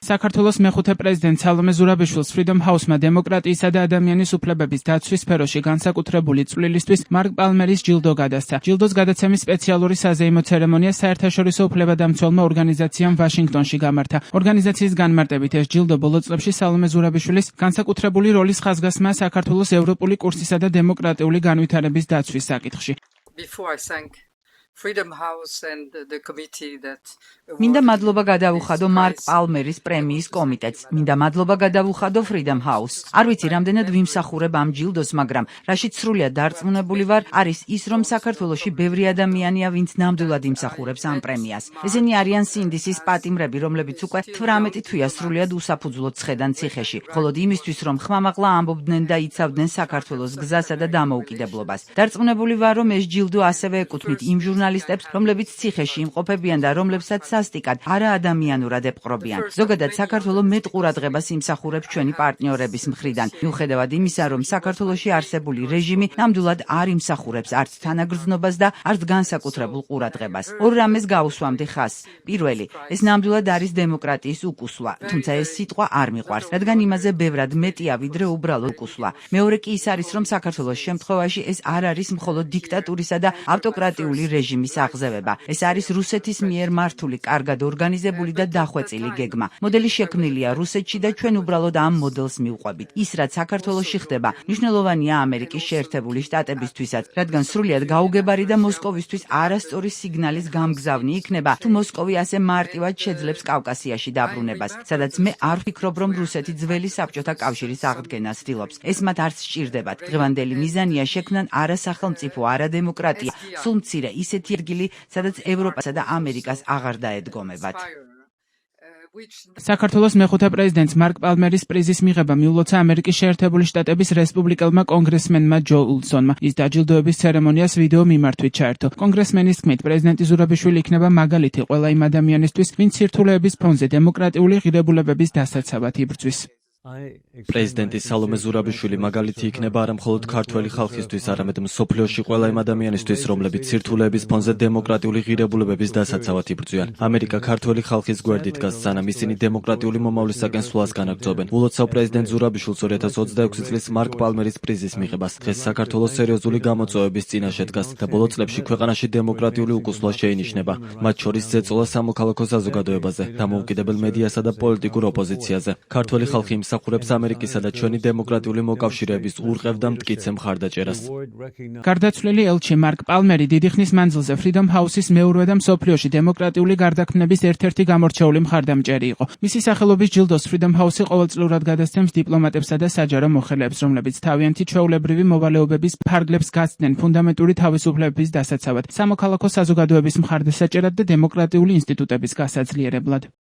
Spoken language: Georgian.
საქართველოს მეხუთე პრეზიდენტ სალომე ზურაბიშვილს Freedom House-მა დემოკრატიისა და ადამიანის უფლებების დაცვის სფეროში განსაკუთრებული წვლილისთვის მარკ პალმერის ჯილდო გადასცა. ჯილდოს გადაცემის სპეციალური საზეიმო ცერემონია საერთაშორისო უფლებადამცველმა ორგანიზაციამ ვაშინგტონში გამართა. ორგანიზაციის განმარტებით ეს ჯილდო ბოლო წლებში სალომე ზურაბიშვილის განსაკუთრებული როლის ხაზგასმაა საქართველოს ევროპული კურსისა და დემოკრატიული განვითარების დაცვის საკითხში. მინდა მადლობა გადავუხადო მარკ პალმერის პრემიის კომიტეტს. მინდა მადლობა გადავუხადო Freedom House. არ ვიცი რამდენად ვიმსახურებ ამ ჯილდოს, მაგრამ რაშიც სრულიად დარწმუნებული ვარ, არის ის, რომ საქართველოში ბევრი ადამიანია, ვინც ნამდვილად იმსახურებს ამ პრემიას. ესენი არიან სინდისის პატიმრები, რომლებიც უკვე 18 თვეა სრულიად უსაფუძვლოდ ცხედან ციხეში, მხოლოდ იმისთვის, რომ ხმამაღლა ამბობდნენ და იცავდნენ საქართველოს გზასა და დამოუკიდებლობას. დარწმუნებული ვარ, რომ ეს ჯილდო ასევე ეკუთვნით იმ ჟურნალისტებს, რომლებიც ციხეში იმყოფებიან და რომლებსაც სასტიკად არაადამიანურად ეპყრობიან. ზოგადად საქართველოს მეტ ყურადღებას იმსახურებს ჩვენი პარტნიორების მხრიდან. მიუხედავად იმისა, რომ საქართველოში არსებული რეჟიმი ნამდვილად არ იმსახურებს არც თანაგრძნობას და არც განსაკუთრებულ ყურადღებას. ორ რამეს გავუსვამდი ხაზს. პირველი, ეს ნამდვილად არის დემოკრატიის უკუსლა, თუმცა ეს სიტყვა არ მიყვარს, რადგან იმაზე ბევრად მეტია ვიდრე უბრალოდ უკუსლა. მეორე კი ის არის, რომ საქართველოს შემთხვევაში ეს არ არის მხოლოდ დიქტატურისა და ავტოკრატიული რეჟიმის აღზევება. ეს არის რუსეთის მიერ მართული, კარგად ორგანიზებული და დახვეწილი გეგმა. მოდელი შექმნილია რუსეთში და ჩვენ უბრალოდ ამ მოდელს მივყვებით. ის, რაც საქართველოში ხდება, მნიშვნელოვანია ამერიკის შეერთებული შტატებისთვისაც, რადგან სრულიად გაუგებარი და მოსკოვისთვის არასწორი სიგნალის გამგზავნი იქნება, თუ მოსკოვი ასე მარტივად შეძლებს კავკასიაში დაბრუნებას, სადაც მე არ ვფიქრობ, რომ რუსეთი ძველი საბჭოთა კავშირის აღდგენას ცდილობს. ეს მათ არც სჭირდებათ. დღევანდელი მიზანია შექმნან არასახელმწიფო, არადემოკრატია, სულ მცირე ისეთი ადგილი, სადაც ევროპასა და ამერიკას აღარ დაედგომებათ. საქართველოს მეხუთე პრეზიდენტს მარკ პალმერის პრიზის მიღება მიულოცა ამერიკის შეერთებული შტატების რესპუბლიკელმა კონგრესმენმა ჯო ულსონმა. ის დაჯილდოების ცერემონიას ვიდეო მიმართვით ჩაერთო. კონგრესმენის თქმით, პრეზიდენტი ზურაბიშვილი იქნება მაგალითი ყველა იმ ადამიანისთვის, ვინც სირთულეების ფონზე დემოკრატიული ღირებულებების დასაცავად იბრძვის. პრეზიდენტი სალომე ზურაბიშვილი მაგალითი იქნება არა მხოლოდ ქართველი ხალხისთვის, არამედ მსოფლიოში ყველა იმ ადამიანისთვის, რომლებიც სირთულეების ფონზე დემოკრატიული ღირებულებების დასაცავად იბრძვიან. ამერიკა ქართველი ხალხის გვერდით დგას, სანამ ისინი დემოკრატიული მომავლისაკენ სვლას განაგრძობენ. ულოცავ პრეზიდენტ ზურაბიშვილს 2026 წლის მარკ პალმერის პრიზის მიღებას. დღეს საქართველოს სერიოზული გამოწვევების წინაშე დგას და ბოლო წლებში ქვეყანაში დემოკრატიული უკუსლა შეინიშნება, მათ შორის ზეწოლა სამოქალაქო საზოგადოებაზე, დამოუკიდებელ მედიასა და პოლიტიკურ ოპოზიციაზე. ქართველი ხალხი ხურებს ამერიკისა და ჩვენი დემოკრატიული მოკავშირეების ურყევ და მტკიცე მხარდაჭერას. გარდაცვლილი ელჩი მარკ პალმერი დიდი ხნის მანძილზე Freedom House-ის მეურვე და მსოფლიოში დემოკრატიული გარდაქმნების ერთ-ერთი გამორჩეული მხარდამჭერი იყო. მისი სახელობის ჯილდოს Freedom House-ი ყოველწლიურად გადასცემს დიპლომატებსა და საჯარო მოხელეებს, რომლებიც თავიანთი ჩვეულებრივი მოვალეობების ფარგლებს გასცდნენ ფუნდამენტური თავისუფლებების დასაცავად, სამოქალაქო საზოგადოების მხარდასაჭერად და დემოკრატიული ინსტიტუტების გასაძლიერებლად.